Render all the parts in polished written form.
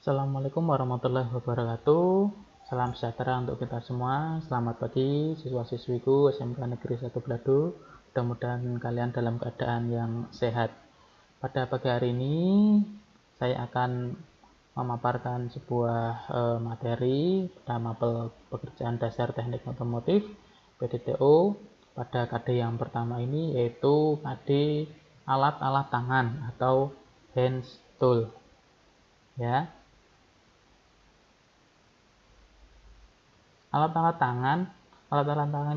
Assalamualaikum warahmatullahi wabarakatuh. Salam sejahtera untuk kita semua. Selamat pagi siswa-siswiku SMK Negeri 1 Belado. Mudah-mudahan kalian dalam keadaan yang sehat. Pada pagi hari ini saya akan memaparkan sebuah materi pada pekerjaan dasar teknik otomotif PDTO pada KD yang pertama ini, yaitu KD alat-alat tangan atau hand tool, ya. Alat-alat tangan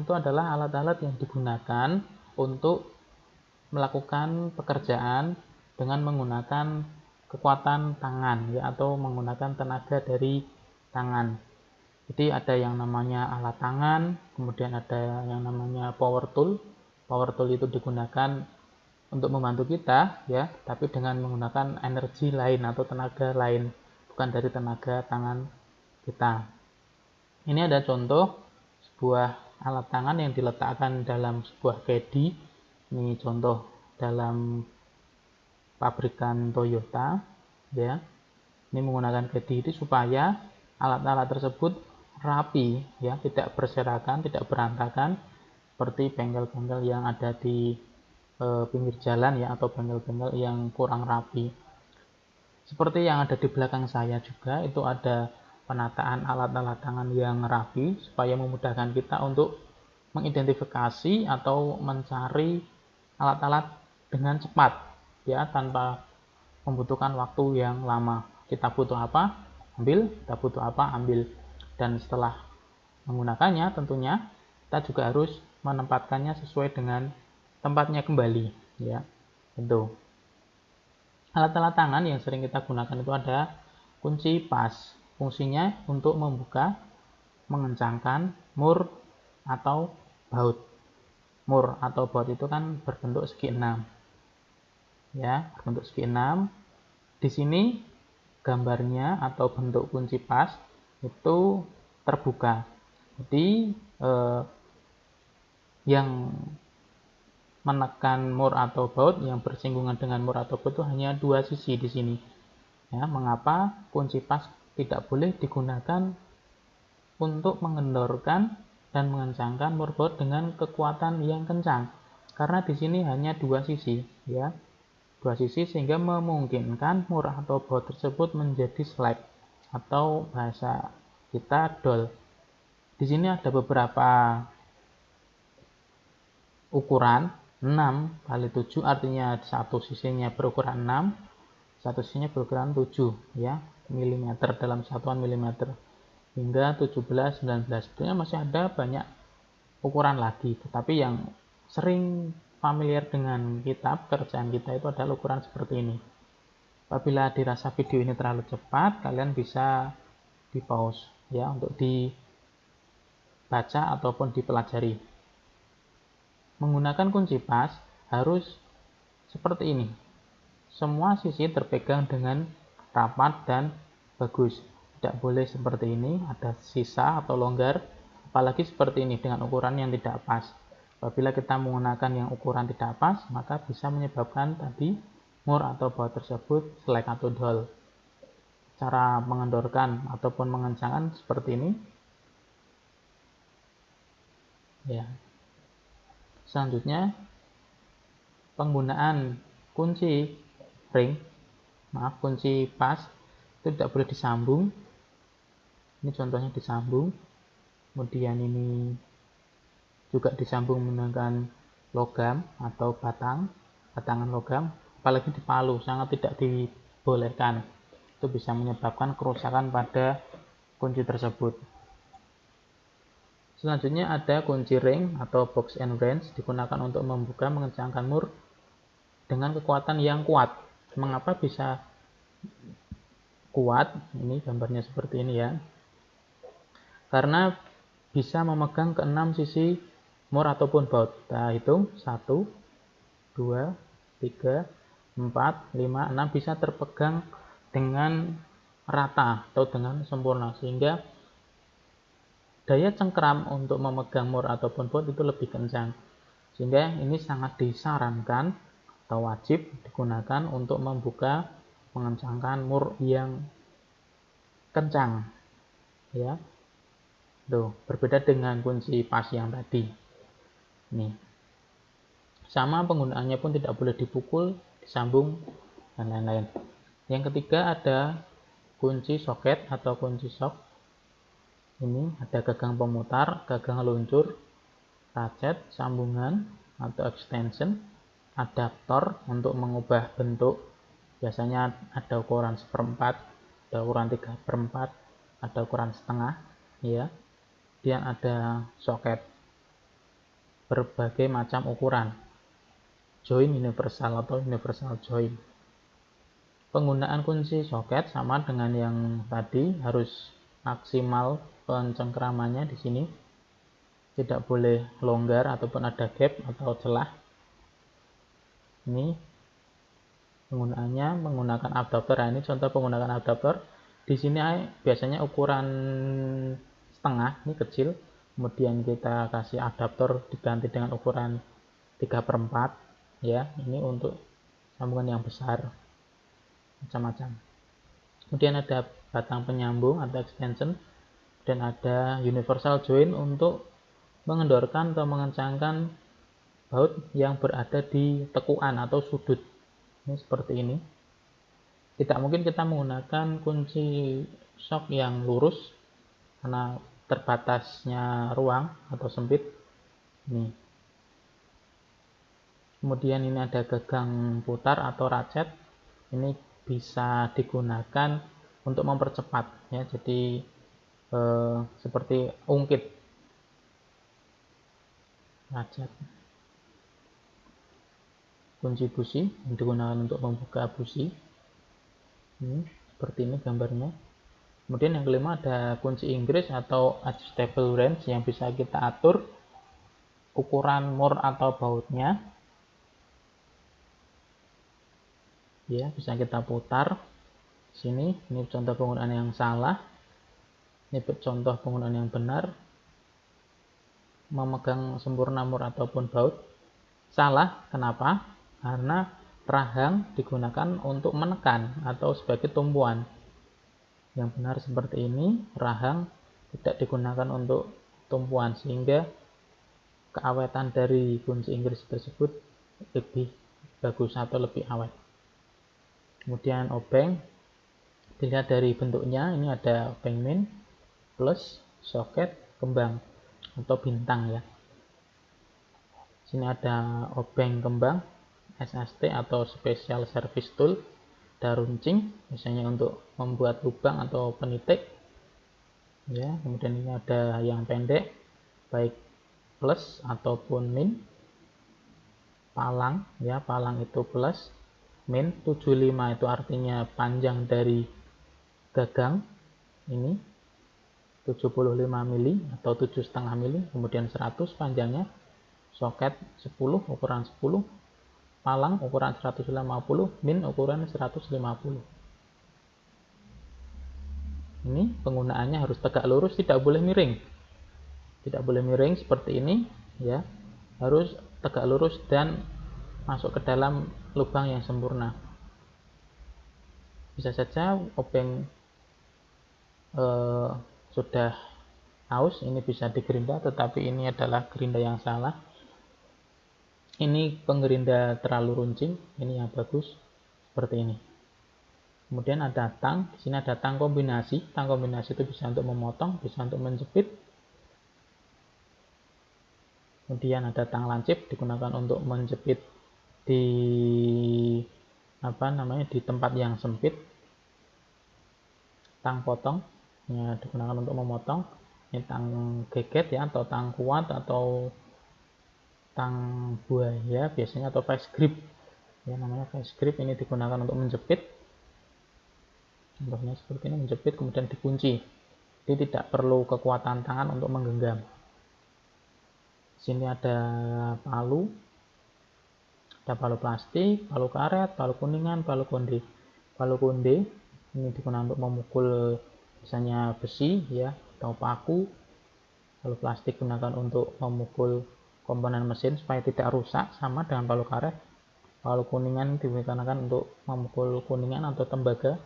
itu adalah alat-alat yang digunakan untuk melakukan pekerjaan dengan menggunakan kekuatan tangan, ya, atau menggunakan tenaga dari tangan. Jadi ada yang namanya alat tangan, kemudian ada yang namanya power tool. Power tool itu digunakan untuk membantu kita, ya, tapi dengan menggunakan energi lain atau tenaga lain, bukan dari tenaga tangan kita. Ini ada contoh sebuah alat tangan yang diletakkan dalam sebuah kedi. Ini contoh dalam pabrikan Toyota, ya. Ini menggunakan kedi itu supaya alat-alat tersebut rapi, ya, tidak berserakan, tidak berantakan seperti bengkel-bengkel yang ada di pinggir jalan, ya, atau bengkel-bengkel yang kurang rapi. Seperti yang ada di belakang saya juga, itu ada penataan alat-alat tangan yang rapi supaya memudahkan kita untuk mengidentifikasi atau mencari alat-alat dengan cepat, ya, tanpa membutuhkan waktu yang lama. Kita butuh apa, ambil, kita butuh apa, ambil. Dan setelah menggunakannya tentunya kita juga harus menempatkannya sesuai dengan tempatnya kembali, ya. Itu alat-alat tangan yang sering kita gunakan itu ada kunci pas. Fungsinya untuk membuka, mengencangkan mur atau baut. Mur atau baut itu kan berbentuk segi 6, ya, berbentuk segi 6. Di sini gambarnya atau bentuk kunci pas itu terbuka. Jadi yang menekan mur atau baut, yang bersinggungan dengan mur atau baut itu hanya dua sisi di sini. Ya, mengapa kunci pas tidak boleh digunakan untuk mengendorkan dan mengencangkan mur baut dengan kekuatan yang kencang? Karena di sini hanya dua sisi, ya, dua sisi, sehingga memungkinkan mur atau baut tersebut menjadi slack atau bahasa kita dol. Di sini ada beberapa ukuran 6 kali 7, artinya satu sisinya berukuran 6, satu sisinya berukuran 7, ya, mm dalam satuan milimeter, hingga 17, 19. Sebenarnya masih ada banyak ukuran lagi, tetapi yang sering familiar dengan kita, pekerjaan kita itu adalah ukuran seperti ini. Apabila dirasa video ini terlalu cepat, kalian bisa di pause, ya, untuk dibaca ataupun dipelajari. Menggunakan kunci pas harus seperti ini. Semua sisi terpegang dengan rapat dan bagus. Tidak boleh seperti ini, ada sisa atau longgar, apalagi seperti ini dengan ukuran yang tidak pas. Apabila kita menggunakan yang ukuran tidak pas, maka bisa menyebabkan tadi mur atau baut tersebut slack atau dol. Cara mengendorkan ataupun mengencangkan seperti ini, ya. Selanjutnya, penggunaan kunci kunci pas itu tidak boleh disambung. Ini contohnya disambung. Kemudian ini juga disambung menggunakan logam atau batangan logam, apalagi di palu sangat tidak dibolehkan. Itu bisa menyebabkan kerusakan pada kunci tersebut. Selanjutnya ada kunci ring atau box and wrench, digunakan untuk membuka, mengencangkan mur dengan kekuatan yang kuat. Mengapa bisa kuat? Ini gambarnya seperti ini, ya. Karena bisa memegang ke-6 sisi mur ataupun baut. Kita hitung 1, 2, 3, 4, 5, 6, bisa terpegang dengan rata atau dengan sempurna, sehingga daya cengkram untuk memegang mur ataupun baut itu lebih kencang. Sehingga ini sangat disarankan atau wajib digunakan untuk membuka, mengencangkan mur yang kencang, ya. Tuh, berbeda dengan kunci pas yang tadi. Nih. Sama penggunaannya pun tidak boleh dipukul, disambung, dan lain-lain. Yang ketiga ada kunci soket atau kunci sok. Ini ada gagang pemutar, gagang luncur, ratchet, sambungan atau extension, adaptor untuk mengubah bentuk. Biasanya ada ukuran 1/4, ada ukuran 3/4, ada ukuran setengah, ya. Kemudian ada soket berbagai macam ukuran, join universal atau universal join. Penggunaan kunci soket sama dengan yang tadi, harus maksimal pencengkramannya di sini. Tidak boleh longgar ataupun ada gap atau celah. Ini penggunaannya menggunakan adaptor. Nah, ini contoh penggunaan adaptor. Di sini biasanya ukuran setengah, ini kecil. Kemudian kita kasih adaptor diganti dengan ukuran 3/4, ya. Ini untuk sambungan yang besar, macam-macam. Kemudian ada batang penyambung atau extension, dan ada universal join untuk mengendorkan atau mengencangkan baut yang berada di tekukan atau sudut. Ini seperti ini. Tidak mungkin kita menggunakan kunci sok yang lurus karena terbatasnya ruang atau sempit. Ini. Kemudian ini ada gagang putar atau ratchet. Ini bisa digunakan untuk mempercepat, ya. Jadi seperti ungkit. Ratchet. Kunci busi yang digunakan untuk membuka busi. Ini seperti ini gambarnya. Kemudian yang kelima ada kunci Inggris atau adjustable wrench yang bisa kita atur ukuran mur atau bautnya, ya. Bisa kita putar sini. Ini contoh penggunaan yang salah, ini contoh penggunaan yang benar. Memegang sempurna mur ataupun baut. Salah, kenapa? Karena rahang digunakan untuk menekan atau sebagai tumpuan. Yang benar seperti ini, rahang tidak digunakan untuk tumpuan, sehingga keawetan dari kunci Inggris tersebut lebih bagus atau lebih awet. Kemudian obeng, dilihat dari bentuknya, ini ada obeng min, plus, soket, kembang atau bintang, ya. Sini ada obeng kembang, SST atau special service tool, ada runcing, misalnya untuk membuat lubang atau penitik, ya. Kemudian ini ada yang pendek, baik plus ataupun min, palang, ya. Palang itu plus, min 75 itu artinya panjang dari gagang ini 75 mili atau 7,5 mili, kemudian 100 panjangnya. Soket 10, ukuran 10, palang ukuran 150, min ukuran 150. Ini penggunaannya harus tegak lurus, tidak boleh miring. Tidak boleh miring seperti ini, ya. Harus tegak lurus dan masuk ke dalam lubang yang sempurna. Bisa saja obeng sudah aus, ini bisa digerinda, tetapi ini adalah gerinda yang salah. Ini penggerinda terlalu runcing, ini yang bagus seperti ini. Kemudian ada tang, di sini ada tang kombinasi. Tang kombinasi itu bisa untuk memotong, bisa untuk menjepit. Kemudian ada tang lancip, digunakan untuk menjepit di di tempat yang sempit. Tang potong, ya, digunakan untuk memotong. Ini tang geget, ya, atau tang kuat atau tang buaya biasanya, atau vice grip, ya, namanya vice grip. Ini digunakan untuk menjepit, contohnya seperti ini, menjepit kemudian dikunci. Jadi tidak perlu kekuatan tangan untuk menggenggam. Sini ada palu, ada palu plastik, palu karet, palu kuningan, palu konde. Palu konde ini digunakan untuk memukul misalnya besi, ya, atau paku. Palu plastik digunakan untuk memukul komponen mesin supaya tidak rusak, sama dengan palu karet. Palu kuningan digunakan untuk memukul kuningan atau tembaga.